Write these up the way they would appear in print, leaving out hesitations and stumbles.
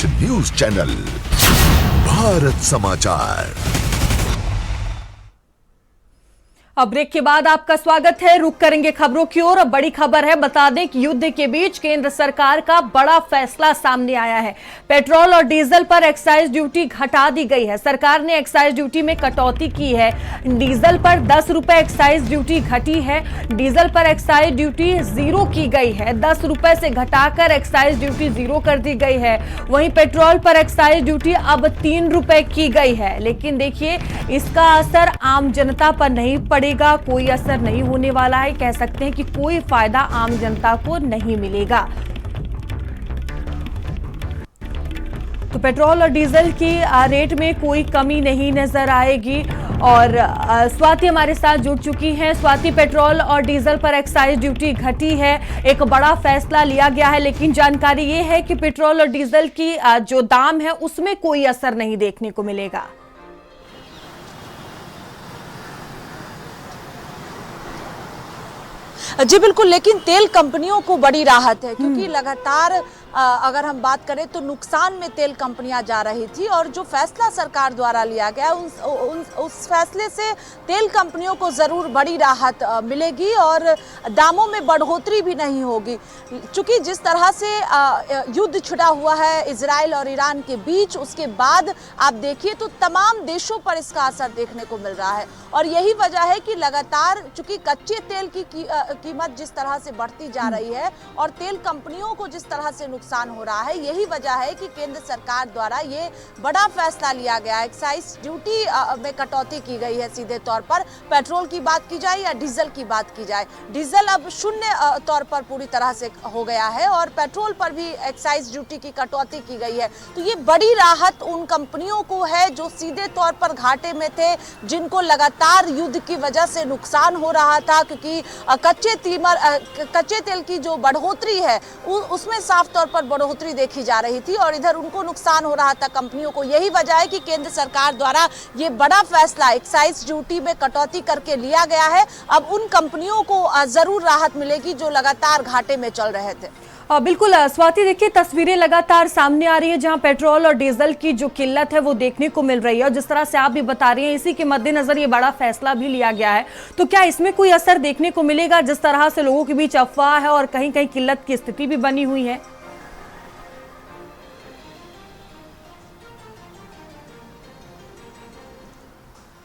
Latest news channel Bharat समाचार। अब break के बाद आपका स्वागत है। रुक करेंगे खबरों की ओर। बड़ी खबर है, बता दें कि युद्ध के बीच केंद्र सरकार का बड़ा फैसला सामने आया है। पेट्रोल और डीजल पर एक्साइज ड्यूटी घटा दी गई है। सरकार ने एक्साइज ड्यूटी में कटौती की है। डीजल पर 10 रुपए एक्साइज ड्यूटी घटी है। डीजल पर एक्साइज ड्यूटी 0 की गई है। 10 रुपए से घटाकर एक्साइज ड्यूटी 0 कर दी गई है। वहीं पेट्रोल पर एक्साइज ड्यूटी अब 3 रुपए की गई है। लेकिन देखिए, इसका असर आम जनता पर नहीं पड़ेगा, कोई असर नहीं होने वाला है। कह सकते हैं कि कोई फायदा आम जनता को नहीं मिलेगा। तो पेट्रोल और डीजल की रेट में कोई कमी नहीं नजर आएगी। और स्वाति हमारे साथ जुड़ चुकी हैं। स्वाति, पेट्रोल और डीजल पर एक्साइज ड्यूटी घटी है, एक बड़ा फैसला लिया गया है, लेकिन जानकारी ये है कि पेट्रोल और डीजल की जो दाम है उसमें कोई असर नहीं देखने को मिलेगा। जी बिल्कुल, लेकिन तेल कंपनियों को बड़ी राहत है क्योंकि लगातार अगर हम बात करें तो नुकसान में तेल कंपनियां जा रही थी और जो फैसला सरकार द्वारा लिया गया उस फैसले से तेल कंपनियों को ज़रूर बड़ी राहत मिलेगी और दामों में बढ़ोतरी भी नहीं होगी। चूँकि जिस तरह से युद्ध छिड़ा हुआ है इजराइल और ईरान के बीच, उसके बाद आप देखिए तो तमाम देशों पर इसका असर देखने को मिल रहा है और यही वजह है कि लगातार चूँकि कच्चे तेल की कीमत जिस तरह से बढ़ती जा रही है और तेल कंपनियों को जिस तरह से नुकसान हो रहा है, यही वजह है कि केंद्र सरकार द्वारा ये बड़ा फैसला लिया गया है। एक्साइज ड्यूटी में कटौती की गई है। सीधे तौर पर पेट्रोल की बात की जाए या डीजल की बात की जाए, डीजल अब शून्य तौर पर पूरी तरह से हो गया है और पेट्रोल पर भी एक्साइज ड्यूटी की कटौती की गई है। तो ये बड़ी राहत उन कंपनियों को है जो सीधे तौर पर घाटे में थे, जिनको लगातार युद्ध की वजह से नुकसान हो रहा था क्योंकि कच्चे तेल की जो बढ़ोतरी है उसमें साफ तौर पर बढ़ोतरी देखी जा रही थी और इधर उनको नुकसान हो रहा था कंपनियों को। यही वजह है कि केंद्र सरकार द्वारा ये बड़ा फैसला एक्साइज ड्यूटी में कटौती करके लिया गया है। अब उन कंपनियों को जरूर राहत मिलेगी जो लगातार घाटे में चल रहे थे। बिल्कुल स्वाति, देखिए तस्वीरें लगातार सामने आ रही है जहां पेट्रोल और डीजल की जो किल्लत है वो देखने को मिल रही है और जिस तरह से आप भी बता रही हैं, इसी के मद्देनजर ये बड़ा फैसला भी लिया गया है। तो क्या इसमें कोई असर देखने को मिलेगा? जिस तरह से लोगों के बीच अफवाह है और कहीं कहीं किल्लत की स्थिति भी बनी हुई है।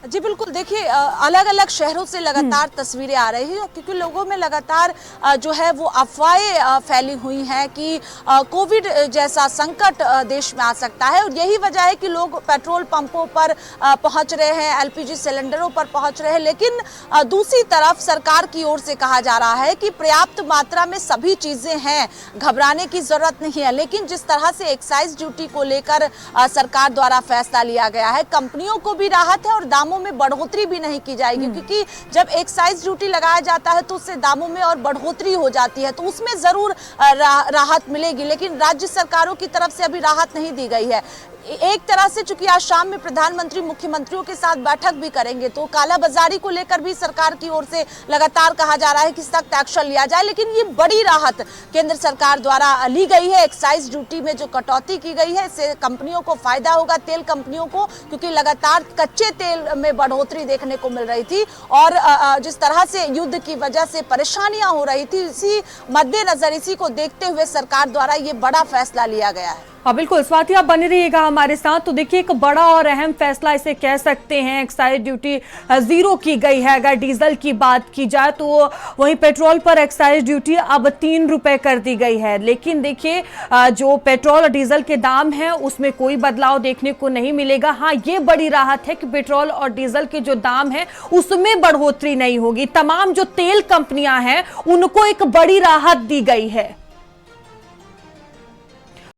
जी बिल्कुल, देखिए अलग अलग शहरों से लगातार तस्वीरें आ रही है क्योंकि लोगों में लगातार जो है वो अफवाहें फैली हुई हैं कि कोविड जैसा संकट देश में आ सकता है और यही वजह है कि लोग पेट्रोल पंपों पर पहुंच रहे हैं, एलपीजी सिलेंडरों पर पहुंच रहे हैं। लेकिन दूसरी तरफ सरकार की ओर से कहा जा रहा है कि पर्याप्त मात्रा में सभी चीज़ें हैं, घबराने की जरूरत नहीं है। लेकिन जिस तरह से एक्साइज ड्यूटी को लेकर सरकार द्वारा फैसला लिया गया है, कंपनियों को भी राहत है और दामों में बढ़ोतरी भी नहीं की जाएगी क्योंकि जब एक्साइज ड्यूटी लगाया जाता है तो उससे दामों में और बढ़ोतरी हो जाती है, तो उसमें जरूर राहत मिलेगी। लेकिन राज्य सरकारों की तरफ से अभी राहत नहीं दी गई है। एक तरह से चूंकि आज शाम में प्रधानमंत्री मुख्यमंत्रियों के साथ बैठक भी करेंगे तो कालाबाजारी को लेकर भी सरकार की ओर से लगातार कहा जा रहा है कि सख्त एक्शन लिया जाए। लेकिन ये बड़ी राहत केंद्र सरकार द्वारा ली गई है। एक्साइज ड्यूटी में जो कटौती की गई है इससे कंपनियों को फायदा होगा, तेल कंपनियों को, क्योंकि लगातार कच्चे तेल में बढ़ोतरी देखने को मिल रही थी और जिस तरह से युद्ध की वजह से परेशानियां हो रही थी, इसी मद्देनजर इसी को देखते हुए सरकार द्वारा ये बड़ा फैसला लिया गया है। बिल्कुल स्वाति, आप बने रहिएगा हमारे साथ। तो देखिए, एक बड़ा और अहम फैसला इसे कह सकते हैं। एक्साइज ड्यूटी 0 की गई है। अगर डीजल की बात की जाए तो वहीं पेट्रोल पर एक्साइज ड्यूटी अब 3 रुपए कर दी गई है। लेकिन देखिए, जो पेट्रोल और डीजल के दाम हैं उसमें कोई बदलाव देखने को नहीं मिलेगा। हाँ, ये बड़ी राहत है कि पेट्रोल और डीजल के जो दाम है उसमें बढ़ोतरी नहीं होगी। तमाम जो तेल कंपनियां हैं उनको एक बड़ी राहत दी गई है।